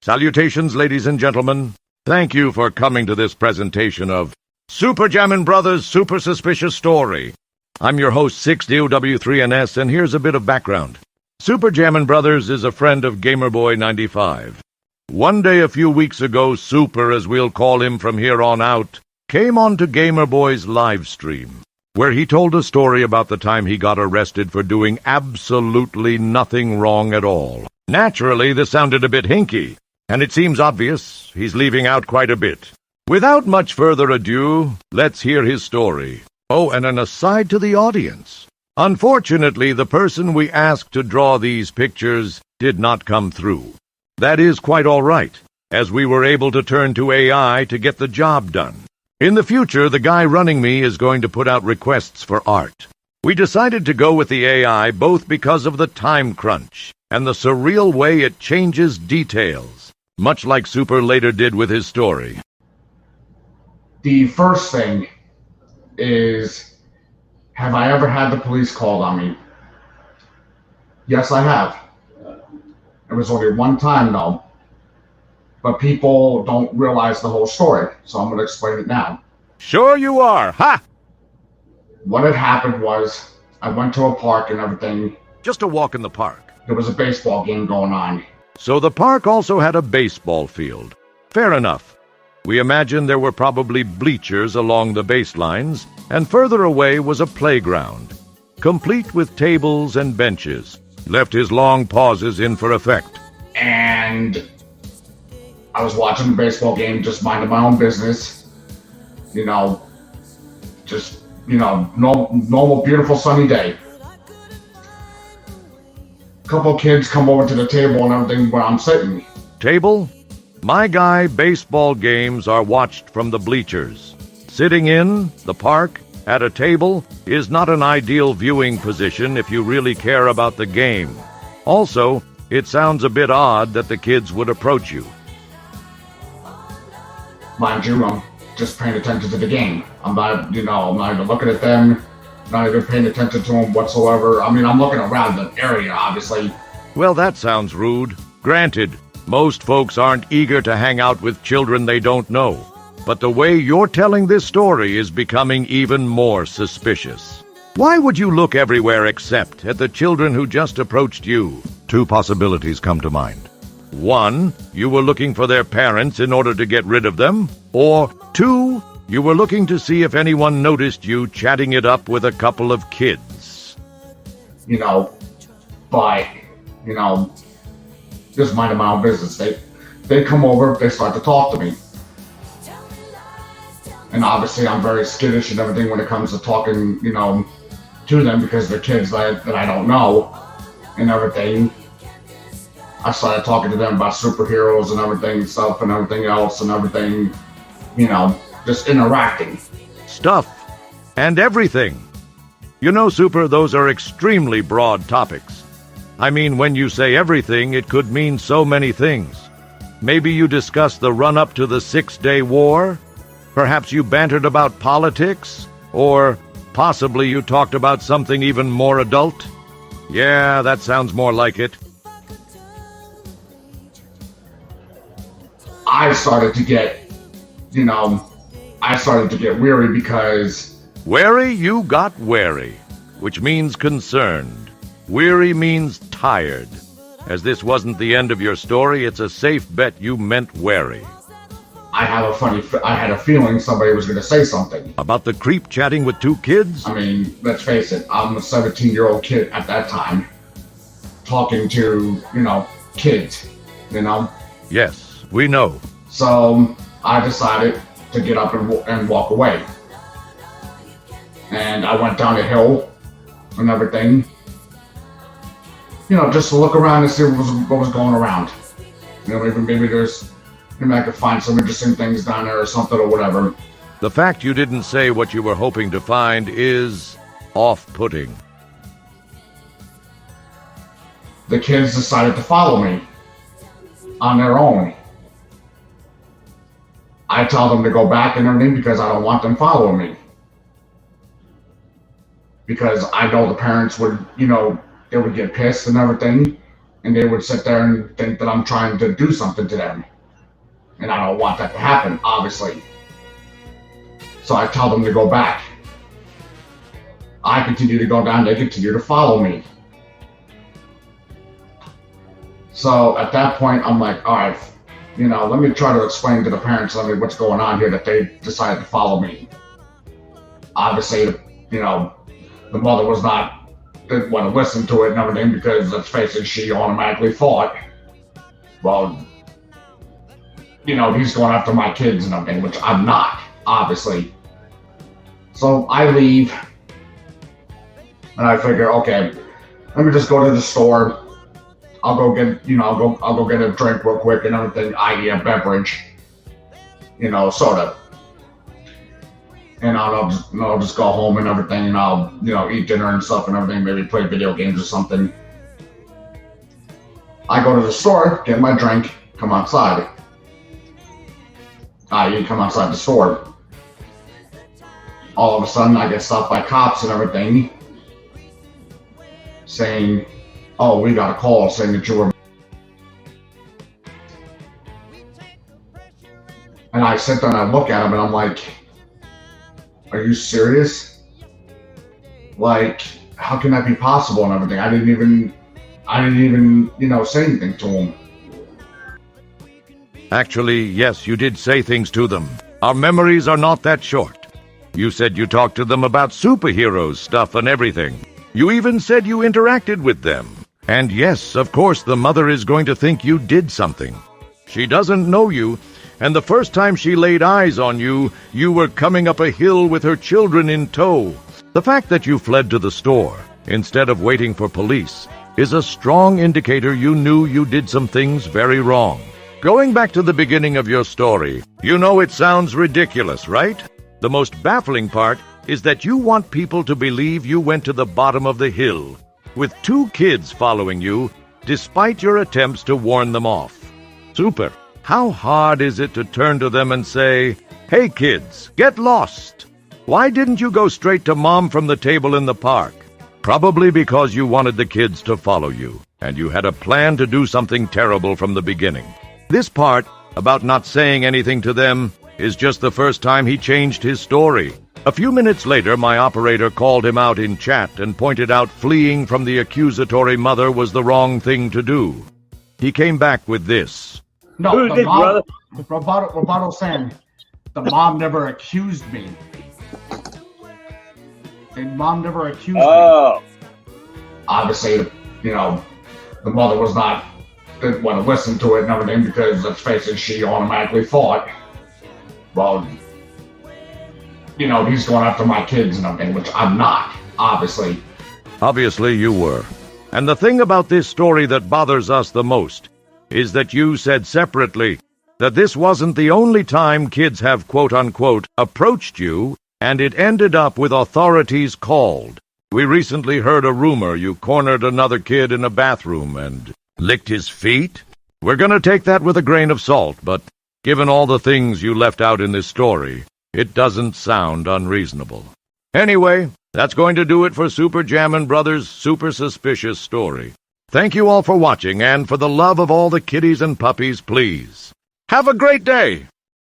Salutations, ladies and gentlemen. Thank you for coming to this presentation of SuperJammin'Bros' Super Suspicious Story. I'm your host, 6DOW3NS, and here's a bit of background. SuperJammin'Bros is a friend of GamerBoy95. One day a few weeks ago, Super, as we'll call him from here on out, came onto GamerBoy's live stream, where he told a story about the time he got arrested for doing absolutely nothing wrong at all. Naturally, this sounded a bit hinky, and it seems obvious he's leaving out quite a bit. Without much further ado, let's hear his story. Oh, and an aside to the audience. Unfortunately, the person we asked to draw these pictures did not come through. That is quite all right, as we were able to turn to AI to get the job done. In the future, the guy running me is going to put out requests for art. We decided to go with the AI both because of the time crunch and the surreal way it changes details, much like Super later did with his story. The first thing is, have I ever had the police called on me? Yes, I have. It was only one time, though. But people don't realize the whole story, so I'm going to explain it now. Sure you are. Ha! What had happened was, I went to a park and everything. Just a walk in the park. There was a baseball game going on. So the park also had a baseball field. Fair enough. We imagine there were probably bleachers along the baselines, and further away was a playground, complete with tables and benches. Left his long pauses in for effect. And I was watching the baseball game, just minding my own business. Normal, beautiful sunny day. A couple of kids come over to the table and everything where I'm sitting. Table? My guy, baseball games are watched from the bleachers. Sitting in the park at a table is not an ideal viewing position if you really care about the game. Also, it sounds a bit odd that the kids would approach you. Mind you, I'm just paying attention to the game. I'm not even looking at them, not even paying attention to them whatsoever. I mean, I'm looking around the area, obviously. Well, that sounds rude. Granted, most folks aren't eager to hang out with children they don't know. But the way you're telling this story is becoming even more suspicious. Why would you look everywhere except at the children who just approached you? Two possibilities come to mind. One, you were looking for their parents in order to get rid of them. Or two, you were looking to see if anyone noticed you chatting it up with a couple of kids. Just minding my own business. They come over, they start to talk to me. And obviously I'm very skittish and everything when it comes to talking, to them because they're kids that I don't know and everything. I started talking to them about superheroes and everything, stuff and everything else and everything, just interacting. Stuff and everything. Super, those are extremely broad topics. I mean, when you say everything, it could mean so many things. Maybe you discussed the run-up to the 6-Day War? Perhaps you bantered about politics? Or possibly you talked about something even more adult? Yeah, that sounds more like it. I started to get weary because... Wary? You got wary, which means concerned. Weary means tired. As this wasn't the end of your story, it's a safe bet you meant wary. I had a feeling somebody was going to say something. About the creep chatting with two kids? I mean, let's face it, I'm a 17-year-old kid at that time, talking to, kids, Yes, we know. So I decided to get up and walk away. And I went down a hill and everything, just to look around and see what was going around. Maybe I could find some interesting things down there or something or whatever. The fact you didn't say what you were hoping to find is off-putting. The kids decided to follow me on their own. I tell them to go back and everything because I don't want them following me. Because I know the parents would, they would get pissed and everything. and they would sit there and think that I'm trying to do something to them. And I don't want that to happen, obviously. So I tell them to go back. I continue to go down, they continue to follow me. So at that point, I'm like, all right, let me try to explain to the parents what's going on here, that they decided to follow me. Obviously, the mother didn't want to listen to it and everything, because let's face it, she automatically thought, well, he's going after my kids and everything, which I'm not, obviously. So I leave, and I figure, okay, let me just go to the store. I'll go get, I'll go get a drink real quick and everything, i.e. a beverage, soda. And I'll just go home and everything, and I'll, eat dinner and stuff and everything, maybe play video games or something. I go to the store, get my drink, come outside. I come outside the store. All of a sudden, I get stopped by cops and everything, saying, oh, we got a call saying that you were... And I sit there and I look at him and I'm like, are you serious? Like, how can that be possible and everything? I didn't even, say anything to him. Actually, yes, you did say things to them. Our memories are not that short. You said you talked to them about superheroes stuff and everything. You even said you interacted with them. And yes, of course, the mother is going to think you did something. She doesn't know you, and the first time she laid eyes on you, you were coming up a hill with her children in tow. The fact that you fled to the store, instead of waiting for police, is a strong indicator you knew you did some things very wrong. Going back to the beginning of your story, it sounds ridiculous, right? The most baffling part is that you want people to believe you went to the bottom of the hill, with 2 kids following you, despite your attempts to warn them off. Super. How hard is it to turn to them and say, hey kids, get lost? Why didn't you go straight to Mom from the table in the park? Probably because you wanted the kids to follow you, and you had a plan to do something terrible from the beginning. This part, about not saying anything to them, is just the first time he changed his story. A few minutes later, my operator called him out in chat and pointed out fleeing from the accusatory mother was the wrong thing to do. He came back with this. No, the mom, Roboto saying, the mom never accused me. The mom never accused me. Obviously, the mother didn't want to listen to it and everything, because let's face it, she automatically thought, well, he's going after my kids and everything, which I'm not, obviously. Obviously you were. And the thing about this story that bothers us the most is that you said separately that this wasn't the only time kids have quote-unquote approached you, and it ended up with authorities called. We recently heard a rumor you cornered another kid in a bathroom and licked his feet. We're gonna take that with a grain of salt, but given all the things you left out in this story, it doesn't sound unreasonable. Anyway, that's going to do it for Super Jammin'Bros' Super Suspicious Story. Thank you all for watching, and for the love of all the kitties and puppies, please, have a great day!